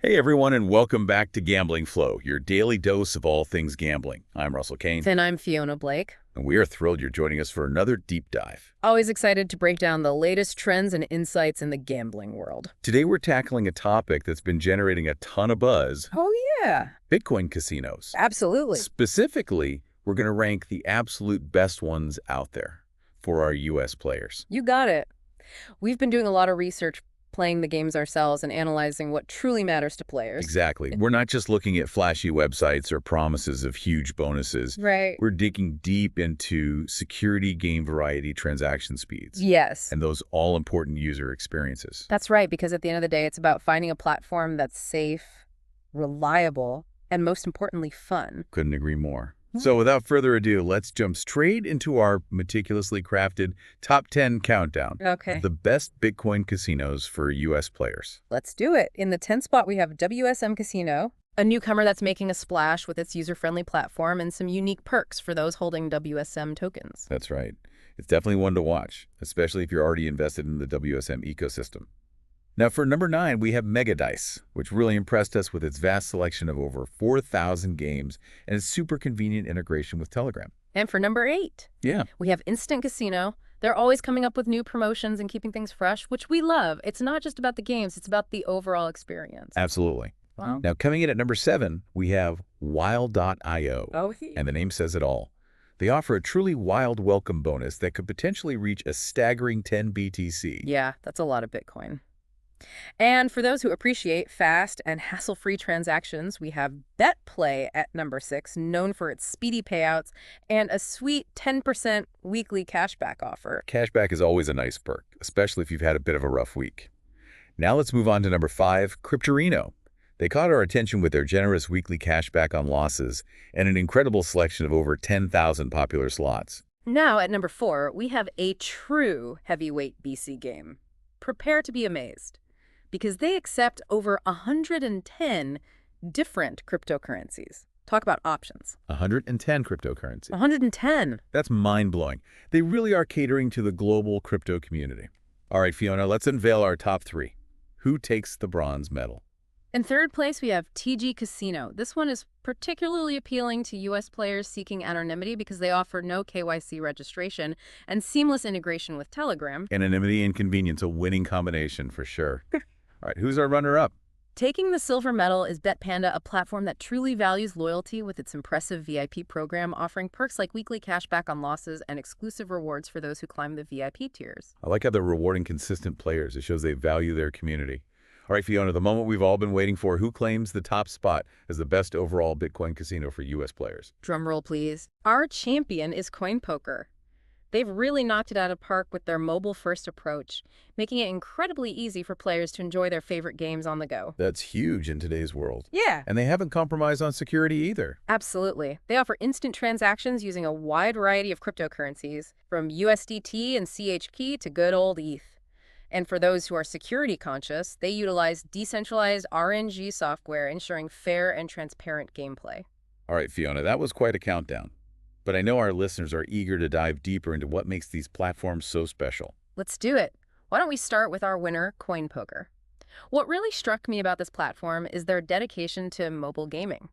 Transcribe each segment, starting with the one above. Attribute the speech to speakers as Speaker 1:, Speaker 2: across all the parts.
Speaker 1: Hey everyone, and welcome back to Gambling Flow, your daily dose of all things gambling. I'm Russell Kane,
Speaker 2: And I'm Fiona Blake.
Speaker 1: and we are thrilled you're joining us for another deep dive.
Speaker 2: Always excited to break down the latest trends and insights in the gambling world.
Speaker 1: Today we're tackling a topic that's been generating a ton of buzz,
Speaker 2: Oh, yeah.
Speaker 1: Bitcoin casinos.
Speaker 2: Absolutely.
Speaker 1: Specifically, we're going to rank the absolute best ones out there for our U.S. players.
Speaker 2: You got it. We've been doing a lot of research playing the games ourselves and analyzing what truly matters to players.
Speaker 1: Exactly. We're not just looking at flashy websites or promises of huge bonuses.
Speaker 2: Right.
Speaker 1: We're digging deep into security, game variety, transaction speeds,
Speaker 2: Yes.
Speaker 1: and those all-important user experiences.
Speaker 2: That's right, because at the end of the day, it's about finding a platform that's safe, reliable, and most importantly, fun.
Speaker 1: Couldn't agree more. So without further ado, let's jump straight into our meticulously crafted top 10 countdown
Speaker 2: Okay.
Speaker 1: of the best Bitcoin casinos for U.S. players.
Speaker 2: Let's do it. In the 10th spot, we have WSM Casino, a newcomer that's making a splash with its user-friendly platform and some unique perks for those holding WSM tokens.
Speaker 1: That's right. It's definitely one to watch, especially if you're already invested in the WSM ecosystem. Now for number 9, we have Mega Dice, which really impressed us with its vast selection of over 4,000 games and its super convenient integration with Telegram.
Speaker 2: And for number 8,
Speaker 1: Yeah,
Speaker 2: we have Instant Casino. They're always coming up with new promotions and keeping things fresh, which we love. It's not just about the games, it's about the overall experience.
Speaker 1: absolutely.
Speaker 2: Wow.
Speaker 1: Now coming in at number 7, we have Wild.io.
Speaker 2: Oh,
Speaker 1: And the name says it all. They offer a truly wild welcome bonus that could potentially reach a staggering 10 BTC.
Speaker 2: yeah, that's a lot of Bitcoin. And for those who appreciate fast and hassle-free transactions, we have BetPlay at number 6, known for its speedy payouts and a sweet 10% weekly cashback offer.
Speaker 1: Cashback is always a nice perk, especially if you've had a bit of a rough week. Now let's move on to number 5, Cryptorino. They caught our attention with their generous weekly cashback on losses and an incredible selection of over 10,000 popular slots.
Speaker 2: Now, at number 4, we have a true heavyweight BC game. Prepare to be amazed, because they accept over 110 different cryptocurrencies. Talk about options.
Speaker 1: 110 cryptocurrencies.
Speaker 2: 110.
Speaker 1: That's mind-blowing. They really are catering to the global crypto community. All right, Fiona, let's unveil our top 3. Who takes the bronze medal?
Speaker 2: In third place, we have TG Casino. This one is particularly appealing to U.S. players seeking anonymity because they offer no KYC registration and seamless integration with Telegram.
Speaker 1: Anonymity and convenience, a winning combination for sure. All right, who's our runner-up?
Speaker 2: Taking the silver medal is BetPanda, a platform that truly values loyalty with its impressive VIP program, offering perks like weekly cashback on losses and exclusive rewards for those who climb the VIP tiers.
Speaker 1: I like how they're rewarding consistent players. It shows they value their community. All right, Fiona, the moment we've all been waiting for. Who claims the top spot as the best overall Bitcoin casino for U.S. players?
Speaker 2: Drumroll, please. Our champion is CoinPoker. They've really knocked it out of the park with their mobile-first approach, making it incredibly easy for players to enjoy their favorite games on the go.
Speaker 1: That's huge in today's world.
Speaker 2: Yeah.
Speaker 1: And they haven't compromised on security either.
Speaker 2: Absolutely. They offer instant transactions using a wide variety of cryptocurrencies, from USDT and CHK to good old ETH. And for those who are security conscious, they utilize decentralized RNG software, ensuring fair and transparent gameplay.
Speaker 1: All right, Fiona, that was quite a countdown. But I know our listeners are eager to dive deeper into what makes these platforms so special.
Speaker 2: Let's do it. Why don't we start with our winner, CoinPoker? What really struck me about this platform is their dedication to mobile gaming.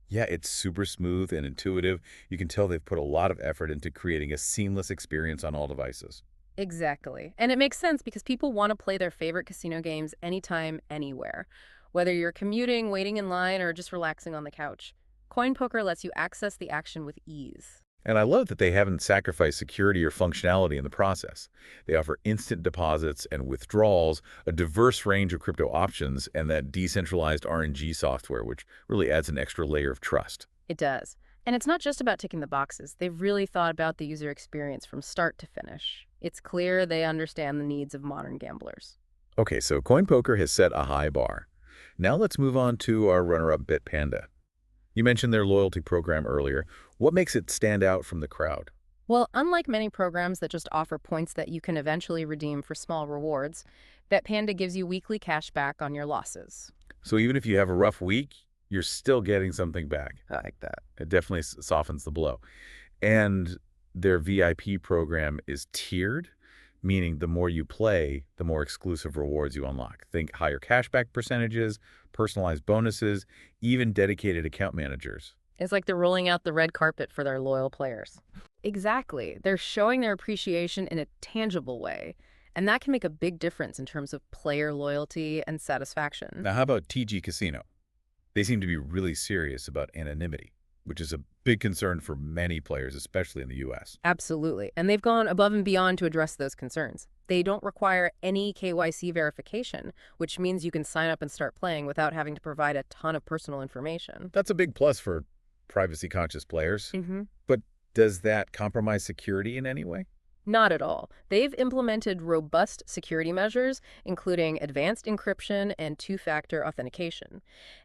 Speaker 1: Yeah, it's super smooth and intuitive. You can tell they've put a lot of effort into creating a seamless experience on all devices.
Speaker 2: Exactly. And it makes sense because people want to play their favorite casino games anytime, anywhere. Whether you're commuting, waiting in line, or just relaxing on the couch, CoinPoker lets you access the action with ease.
Speaker 1: And I love that they haven't sacrificed security or functionality in the process. They offer instant deposits and withdrawals, a diverse range of crypto options, and that decentralized RNG software, which really adds an extra layer of trust.
Speaker 2: It does. And it's not just about ticking the boxes. They've really thought about the user experience from start to finish. It's clear they understand the needs of modern gamblers.
Speaker 1: Okay, so CoinPoker has set a high bar. Now let's move on to our runner-up BitPanda. You mentioned their loyalty program earlier. What makes it stand out from the crowd?
Speaker 2: Well, unlike many programs that just offer points that you can eventually redeem for small rewards, BetPanda gives you weekly cash back on your losses.
Speaker 1: So even if you have a rough week, you're still getting something back.
Speaker 2: I like that.
Speaker 1: It definitely softens the blow. And their VIP program is tiered, meaning the more you play, the more exclusive rewards you unlock. Think higher cashback percentages, personalized bonuses, even dedicated account managers.
Speaker 2: It's like they're rolling out the red carpet for their loyal players. Exactly. They're showing their appreciation in a tangible way, and that can make a big difference in terms of player loyalty and satisfaction.
Speaker 1: Now, how about TG Casino? They seem to be really serious about anonymity, which is a big concern for many players, especially in the US.
Speaker 2: Absolutely. And they've gone above and beyond to address those concerns. They don't require any KYC verification, which means you can sign up and start playing without having to provide a ton of personal information.
Speaker 1: That's a big plus for privacy-conscious players.
Speaker 2: Mm-hmm.
Speaker 1: But does that compromise security in any way?
Speaker 2: Not at all. They've implemented robust security measures, including advanced encryption and two-factor authentication.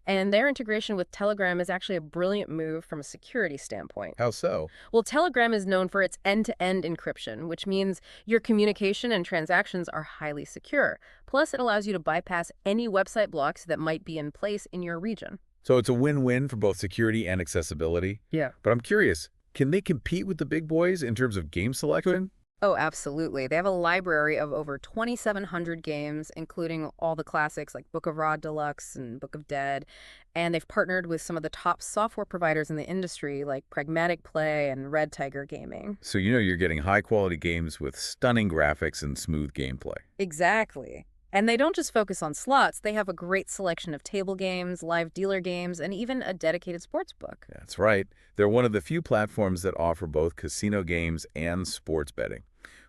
Speaker 2: And their integration with Telegram is actually a brilliant move from a security standpoint.
Speaker 1: How so?
Speaker 2: Well, Telegram is known for its end-to-end encryption, which means your communication and transactions are highly secure. Plus, it allows you to bypass any website blocks that might be in place in your region.
Speaker 1: So it's a win-win for both security and accessibility.
Speaker 2: Yeah.
Speaker 1: But I'm curious, can they compete with the big boys in terms of game selection?
Speaker 2: Oh, absolutely. They have a library of over 2,700 games, including all the classics like Book of Ra Deluxe and Book of Dead. And they've partnered with some of the top software providers in the industry like Pragmatic Play and Red Tiger Gaming.
Speaker 1: So you know you're getting high-quality games with stunning graphics and smooth gameplay.
Speaker 2: Exactly. And they don't just focus on slots, they have a great selection of table games, live dealer games, and even a dedicated sports book.
Speaker 1: That's right. They're one of the few platforms that offer both casino games and sports betting,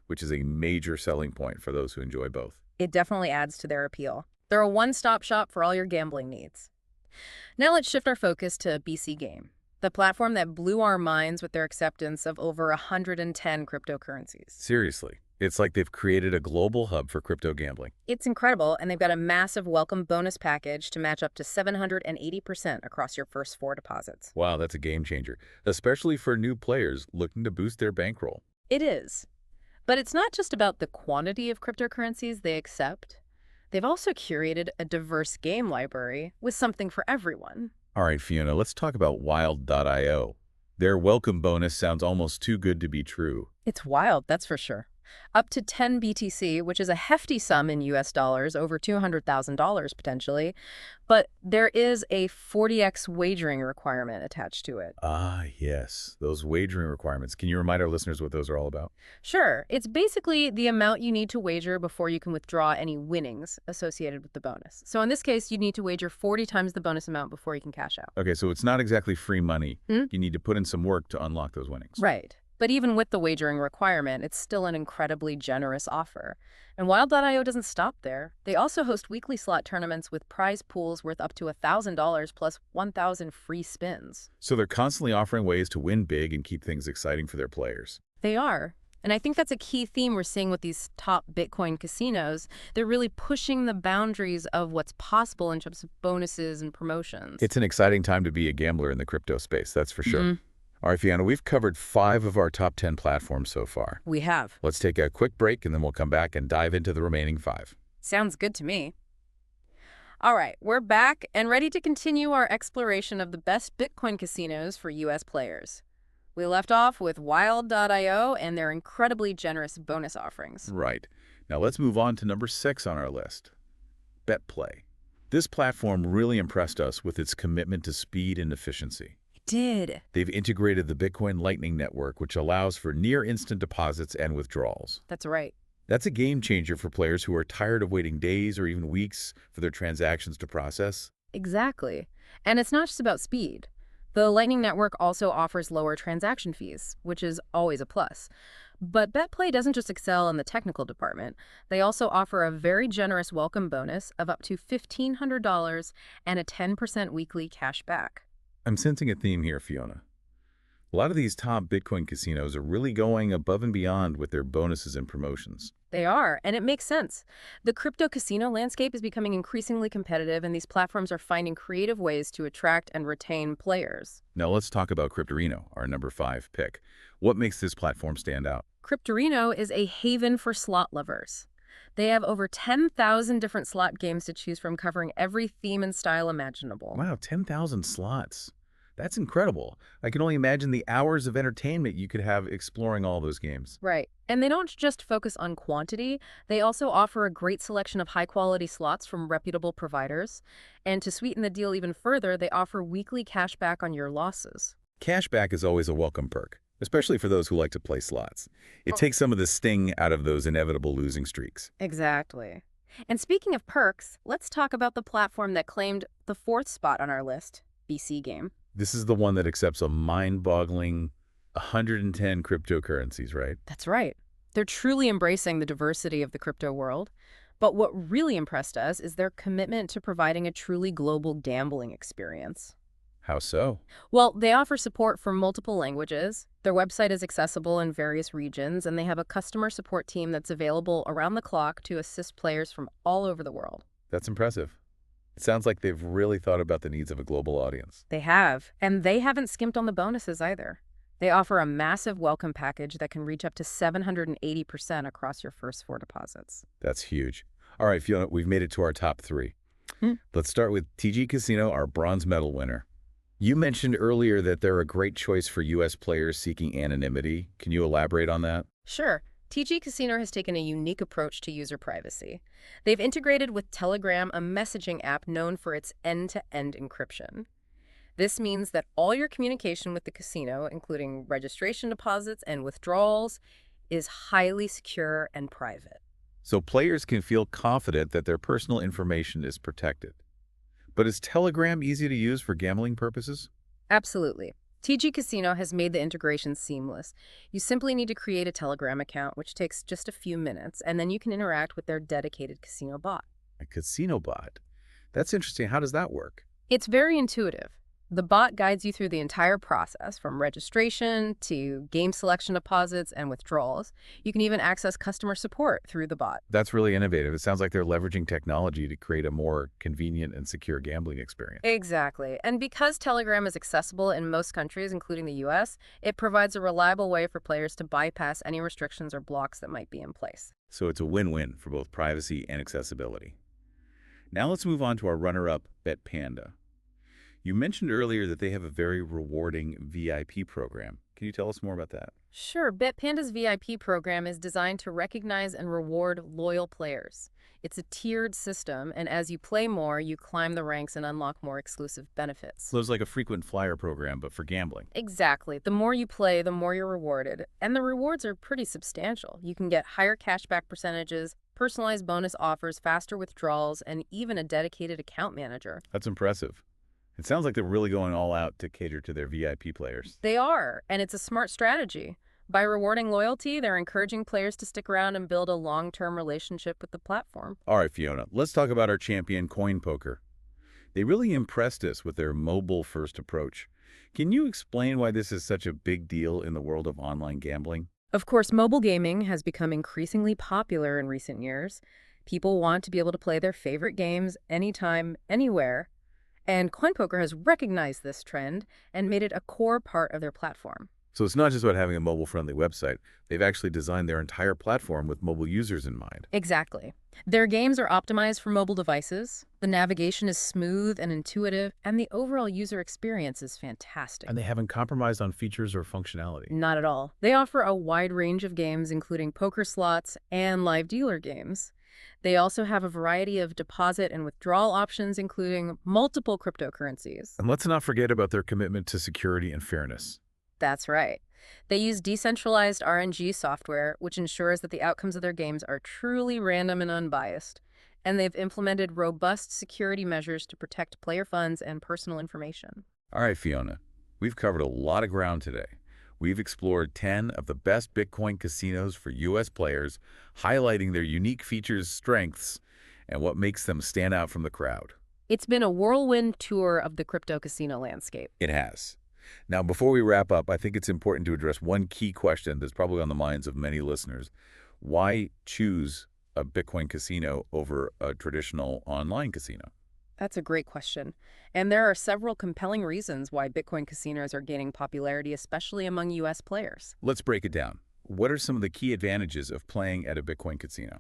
Speaker 1: which is a major selling point for those who enjoy both.
Speaker 2: It definitely adds to their appeal. They're a one-stop shop for all your gambling needs. Now let's shift our focus to BC Game, the platform that blew our minds with their acceptance of over 110 cryptocurrencies.
Speaker 1: Seriously, it's like they've created a global hub for crypto gambling.
Speaker 2: It's incredible, and they've got a massive welcome bonus package to match up to 780% across your first 4 deposits.
Speaker 1: Wow, that's a game changer, especially for new players looking to boost their bankroll.
Speaker 2: It is. But it's not just about the quantity of cryptocurrencies they accept. They've also curated a diverse game library with something for everyone.
Speaker 1: All right, Fiona, let's talk about Wild.io. Their welcome bonus sounds almost too good to be true.
Speaker 2: It's wild, that's for sure. Up to 10 BTC, which is a hefty sum in US dollars, over $200,000 potentially. But there is a 40x wagering requirement attached to it.
Speaker 1: Ah, yes, those wagering requirements. Can you remind our listeners what those are all about?
Speaker 2: Sure, it's basically the amount you need to wager before you can withdraw any winnings associated with the bonus. So in this case, you need to wager 40 times the bonus amount before you can cash out.
Speaker 1: Okay, so it's not exactly free money.
Speaker 2: Hmm?
Speaker 1: You need to put in some work to unlock those winnings.
Speaker 2: Right. But even with the wagering requirement, it's still an incredibly generous offer. And Wild.io doesn't stop there. They also host weekly slot tournaments with prize pools worth up to $1,000 plus 1,000 free spins.
Speaker 1: So they're constantly offering ways to win big and keep things exciting for their players.
Speaker 2: They are. And I think that's a key theme we're seeing with these top Bitcoin casinos. They're really pushing the boundaries of what's possible in terms of bonuses and promotions.
Speaker 1: It's an exciting time to be a gambler in the crypto space, that's for sure.
Speaker 2: Mhm.
Speaker 1: All right, Fiona, we've covered 5 of our top 10 platforms so far.
Speaker 2: We have.
Speaker 1: Let's take a quick break, and then we'll come back and dive into the remaining 5.
Speaker 2: Sounds good to me. All right, we're back and ready to continue our exploration of the best Bitcoin casinos for U.S. players. We left off with Wild.io and their incredibly generous bonus offerings.
Speaker 1: Right. Now let's move on to number 6 on our list, BetPlay. This platform really impressed us with its commitment to speed and efficiency.
Speaker 2: Did.
Speaker 1: They've integrated the Bitcoin Lightning Network, which allows for near-instant deposits and withdrawals.
Speaker 2: That's right.
Speaker 1: That's a game changer for players who are tired of waiting days or even weeks for their transactions to process.
Speaker 2: Exactly. And it's not just about speed. The Lightning Network also offers lower transaction fees, which is always a plus. But BetPlay doesn't just excel in the technical department. They also offer a very generous welcome bonus of up to $1,500 and a 10% weekly cash back.
Speaker 1: I'm sensing a theme here, Fiona. A lot of these top Bitcoin casinos are really going above and beyond with their bonuses and promotions.
Speaker 2: They are, and it makes sense. The crypto casino landscape is becoming increasingly competitive, and these platforms are finding creative ways to attract and retain players.
Speaker 1: Now let's talk about Cryptorino, our number 5 pick. What makes this platform stand out?
Speaker 2: Cryptorino is a haven for slot lovers. They have over 10,000 different slot games to choose from, covering every theme and style imaginable.
Speaker 1: Wow, 10,000 slots. That's incredible. I can only imagine the hours of entertainment you could have exploring all those games.
Speaker 2: Right. And they don't just focus on quantity, they also offer a great selection of high-quality slots from reputable providers. And to sweeten the deal even further, they offer weekly cash back on your losses.
Speaker 1: Cashback is always a welcome perk, especially for those who like to play slots. It takes some of the sting out of those inevitable losing streaks.
Speaker 2: Exactly. And speaking of perks, let's talk about the platform that claimed the fourth spot on our list, BC Game.
Speaker 1: This is the one that accepts a mind-boggling 110 cryptocurrencies, right?
Speaker 2: That's right. They're truly embracing the diversity of the crypto world. But what really impressed us is their commitment to providing a truly global gambling experience.
Speaker 1: How so?
Speaker 2: Well, they offer support for multiple languages. Their website is accessible in various regions, and they have a customer support team that's available around the clock to assist players from all over the world.
Speaker 1: That's impressive. It sounds like they've really thought about the needs of a global audience.
Speaker 2: They have, and they haven't skimped on the bonuses either. They offer a massive welcome package that can reach up to 780% across your first 4 deposits.
Speaker 1: That's huge. All right, Fiona, we've made it to our top 3.
Speaker 2: Hmm.
Speaker 1: Let's start with TG Casino, our bronze medal winner. You mentioned earlier that they're a great choice for U.S. players seeking anonymity. Can you elaborate on that?
Speaker 2: Sure. TG Casino has taken a unique approach to user privacy. They've integrated with Telegram, a messaging app known for its end-to-end encryption. This means that all your communication with the casino, including registration deposits and withdrawals, is highly secure and private.
Speaker 1: So players can feel confident that their personal information is protected. But is Telegram easy to use for gambling purposes?
Speaker 2: Absolutely. TG Casino has made the integration seamless. You simply need to create a Telegram account, which takes just a few minutes, and then you can interact with their dedicated casino bot.
Speaker 1: A casino bot? That's interesting. How does that work?
Speaker 2: It's very intuitive. The bot guides you through the entire process, from registration to game selection deposits and withdrawals. You can even access customer support through the bot.
Speaker 1: That's really innovative. It sounds like they're leveraging technology to create a more convenient and secure gambling experience.
Speaker 2: Exactly. And because Telegram is accessible in most countries, including the US, it provides a reliable way for players to bypass any restrictions or blocks that might be in place.
Speaker 1: So it's a win-win for both privacy and accessibility. Now let's move on to our runner-up, BetPanda. You mentioned earlier that they have a very rewarding VIP program. Can you tell us more about that?
Speaker 2: Sure, BetPanda's VIP program is designed to recognize and reward loyal players. It's a tiered system, and as you play more, you climb the ranks and unlock more exclusive benefits.
Speaker 1: So it's like a frequent flyer program, but for gambling.
Speaker 2: Exactly. The more you play, the more you're rewarded. And the rewards are pretty substantial. You can get higher cashback percentages, personalized bonus offers, faster withdrawals, and even a dedicated account manager.
Speaker 1: That's impressive. It sounds like they're really going all out to cater to their VIP players.
Speaker 2: They are, and it's a smart strategy. By rewarding loyalty, they're encouraging players to stick around and build a long-term relationship with the platform.
Speaker 1: All right, Fiona, let's talk about our champion, Coin Poker. They really impressed us with their mobile-first approach. Can you explain why this is such a big deal in the world of online gambling?
Speaker 2: Of course, mobile gaming has become increasingly popular in recent years. People want to be able to play their favorite games anytime, anywhere. And CoinPoker has recognized this trend and made it a core part of their platform.
Speaker 1: So it's not just about having a mobile-friendly website. They've actually designed their entire platform with mobile users in mind.
Speaker 2: Exactly. Their games are optimized for mobile devices, the navigation is smooth and intuitive, and the overall user experience is fantastic.
Speaker 1: And they haven't compromised on features or functionality.
Speaker 2: Not at all. They offer a wide range of games, including poker slots and live dealer games. They also have a variety of deposit and withdrawal options, including multiple cryptocurrencies.
Speaker 1: And let's not forget about their commitment to security and fairness.
Speaker 2: That's right. They use decentralized RNG software, which ensures that the outcomes of their games are truly random and unbiased. And they've implemented robust security measures to protect player funds and personal information.
Speaker 1: All right, Fiona, we've covered a lot of ground today. We've explored 10 of the best Bitcoin casinos for U.S. players, highlighting their unique features, strengths, and what makes them stand out from the crowd.
Speaker 2: It's been a whirlwind tour of the crypto casino landscape.
Speaker 1: It has. Now, before we wrap up, I think it's important to address one key question that's probably on the minds of many listeners. Why choose a Bitcoin casino over a traditional online casino?
Speaker 2: That's a great question. And there are several compelling reasons why Bitcoin casinos are gaining popularity, especially among U.S. players.
Speaker 1: Let's break it down. What are some of the key advantages of playing at a Bitcoin casino?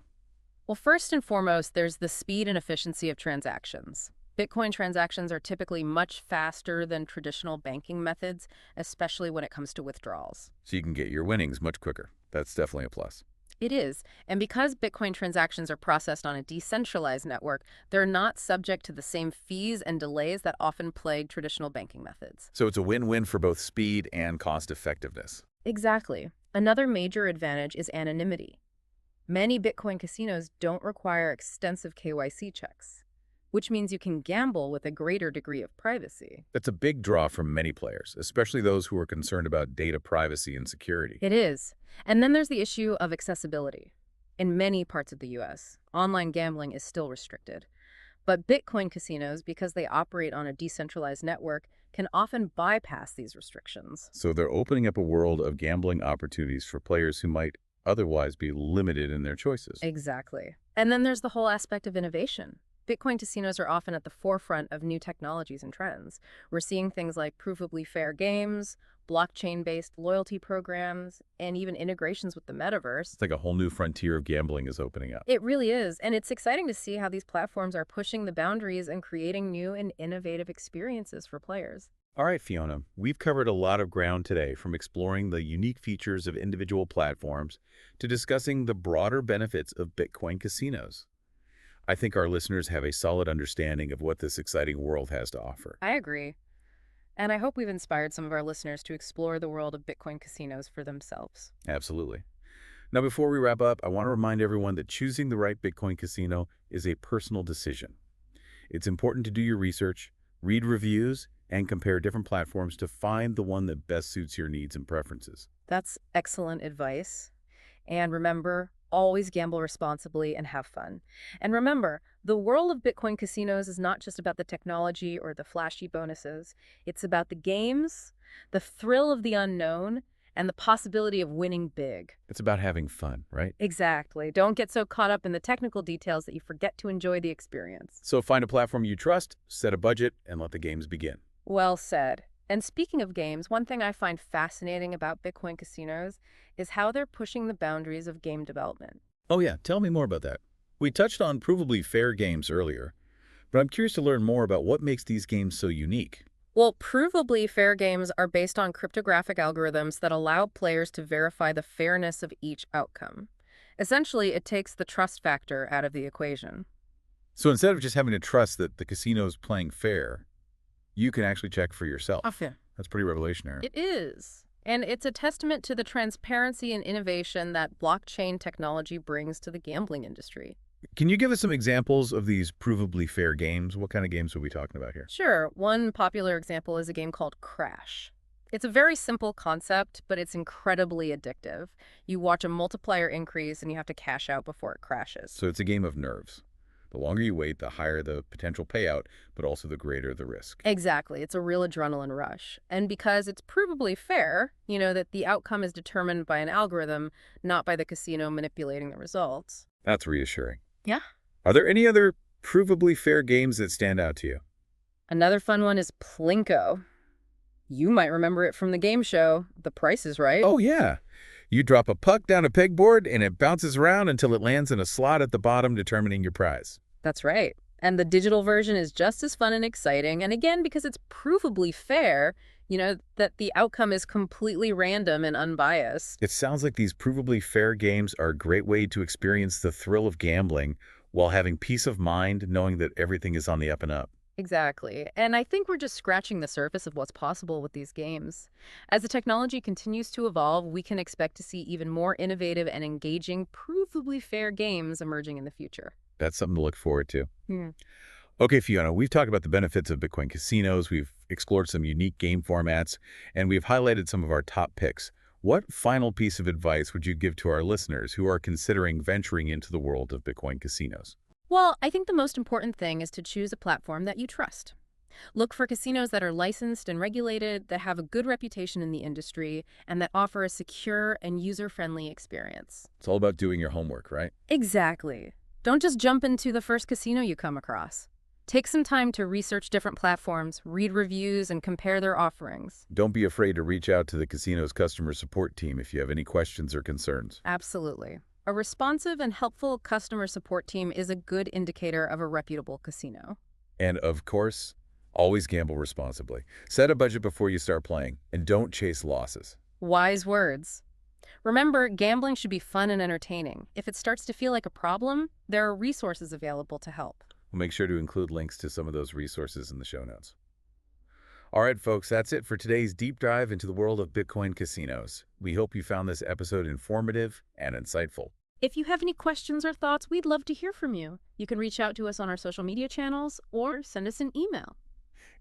Speaker 2: Well, first and foremost, there's the speed and efficiency of transactions. Bitcoin transactions are typically much faster than traditional banking methods, especially when it comes to withdrawals.
Speaker 1: So you can get your winnings much quicker. That's definitely a plus.
Speaker 2: It is. And because Bitcoin transactions are processed on a decentralized network, they're not subject to the same fees and delays that often plague traditional banking methods.
Speaker 1: So it's a win-win for both speed and cost effectiveness.
Speaker 2: Exactly. Another major advantage is anonymity. Many Bitcoin casinos don't require extensive KYC checks, which means you can gamble with a greater degree of privacy.
Speaker 1: That's a big draw from many players, especially those who are concerned about data privacy and security.
Speaker 2: It is. And then there's the issue of accessibility. In many parts of the US, online gambling is still restricted. But Bitcoin casinos, because they operate on a decentralized network, can often bypass these restrictions.
Speaker 1: So they're opening up a world of gambling opportunities for players who might otherwise be limited in their choices.
Speaker 2: Exactly. And then there's the whole aspect of innovation. Bitcoin casinos are often at the forefront of new technologies and trends. We're seeing things like provably fair games, blockchain-based loyalty programs, and even integrations with the metaverse.
Speaker 1: It's like a whole new frontier of gambling is opening up.
Speaker 2: It really is, and it's exciting to see how these platforms are pushing the boundaries and creating new and innovative experiences for players.
Speaker 1: All right, Fiona, we've covered a lot of ground today, from exploring the unique features of individual platforms to discussing the broader benefits of Bitcoin casinos. I think our listeners have a solid understanding of what this exciting world has to offer.
Speaker 2: I agree. And I hope we've inspired some of our listeners to explore the world of Bitcoin casinos for themselves.
Speaker 1: Absolutely. Now, before we wrap up, I want to remind everyone that choosing the right Bitcoin casino is a personal decision. It's important to do your research, read reviews, and compare different platforms to find the one that best suits your needs and preferences.
Speaker 2: That's excellent advice. And remember, always gamble responsibly and have fun. And remember, the world of Bitcoin casinos is not just about the technology or the flashy bonuses. It's about the games, the thrill of the unknown, and the possibility of winning big.
Speaker 1: It's about having fun, right?
Speaker 2: Exactly. Don't get so caught up in the technical details that you forget to enjoy the experience.
Speaker 1: So find a platform you trust, set a budget, and let the games begin.
Speaker 2: Well said. And speaking of games, one thing I find fascinating about Bitcoin casinos is how they're pushing the boundaries of game development.
Speaker 1: Oh yeah, tell me more about that. We touched on provably fair games earlier, but I'm curious to learn more about what makes these games so unique.
Speaker 2: Well, provably fair games are based on cryptographic algorithms that allow players to verify the fairness of each outcome. Essentially, it takes the trust factor out of the equation.
Speaker 1: So instead of just having to trust that the casino's playing fair, you can actually check for yourself.
Speaker 2: Fair.
Speaker 1: That's pretty revolutionary.
Speaker 2: It is. And it's a testament to the transparency and innovation that blockchain technology brings to the gambling industry.
Speaker 1: Can you give us some examples of these provably fair games? What kind of games are we talking about here?
Speaker 2: Sure, one popular example is a game called Crash. It's a very simple concept, but it's incredibly addictive. You watch a multiplier increase and you have to cash out before it crashes.
Speaker 1: So it's a game of nerves. The longer you wait, the higher the potential payout, but also the greater the risk.
Speaker 2: Exactly. It's a real adrenaline rush. And because it's provably fair, that the outcome is determined by an algorithm, not by the casino manipulating the results.
Speaker 1: That's reassuring.
Speaker 2: Yeah.
Speaker 1: Are there any other provably fair games that stand out to you?
Speaker 2: Another fun one is Plinko. You might remember it from the game show, The Price is Right.
Speaker 1: Oh, yeah. You drop a puck down a pegboard, and it bounces around until it lands in a slot at the bottom, determining your prize.
Speaker 2: That's right. And the digital version is just as fun and exciting. And again, because it's provably fair, that the outcome is completely random and unbiased.
Speaker 1: It sounds like these provably fair games are a great way to experience the thrill of gambling while having peace of mind knowing that everything is on the up and up.
Speaker 2: Exactly. And I think we're just scratching the surface of what's possible with these games. As the technology continues to evolve, we can expect to see even more innovative and engaging, provably fair games emerging in the future.
Speaker 1: That's something to look forward to.
Speaker 2: Hmm.
Speaker 1: Okay, Fiona, we've talked about the benefits of Bitcoin casinos, we've explored some unique game formats, and we've highlighted some of our top picks. What final piece of advice would you give to our listeners who are considering venturing into the world of Bitcoin casinos?
Speaker 2: Well, I think the most important thing is to choose a platform that you trust. Look for casinos that are licensed and regulated, that have a good reputation in the industry, and that offer a secure and user-friendly experience.
Speaker 1: It's all about doing your homework, right?
Speaker 2: Exactly. Don't just jump into the first casino you come across. Take some time to research different platforms, read reviews, and compare their offerings.
Speaker 1: Don't be afraid to reach out to the casino's customer support team if you have any questions or concerns.
Speaker 2: Absolutely. A responsive and helpful customer support team is a good indicator of a reputable casino.
Speaker 1: And of course, always gamble responsibly. Set a budget before you start playing, and don't chase losses.
Speaker 2: Wise words. Remember, gambling should be fun and entertaining. If it starts to feel like a problem, there are resources available to help.
Speaker 1: We'll make sure to include links to some of those resources in the show notes. All right, folks, that's it for today's deep dive into the world of Bitcoin casinos. We hope you found this episode informative and insightful.
Speaker 2: If you have any questions or thoughts, we'd love to hear from you. You can reach out to us on our social media channels or send us an email.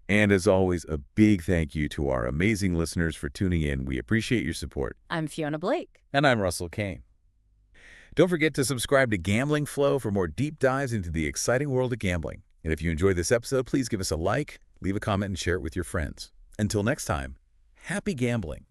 Speaker 1: And as always, a big thank you to our amazing listeners for tuning in. We appreciate your support.
Speaker 2: I'm Fiona Blake.
Speaker 1: And I'm Russell Kane. Don't forget to subscribe to Gambling Flow for more deep dives into the exciting world of gambling. And if you enjoyed this episode, please give us a like, leave a comment, and share it with your friends. Until next time, happy gambling.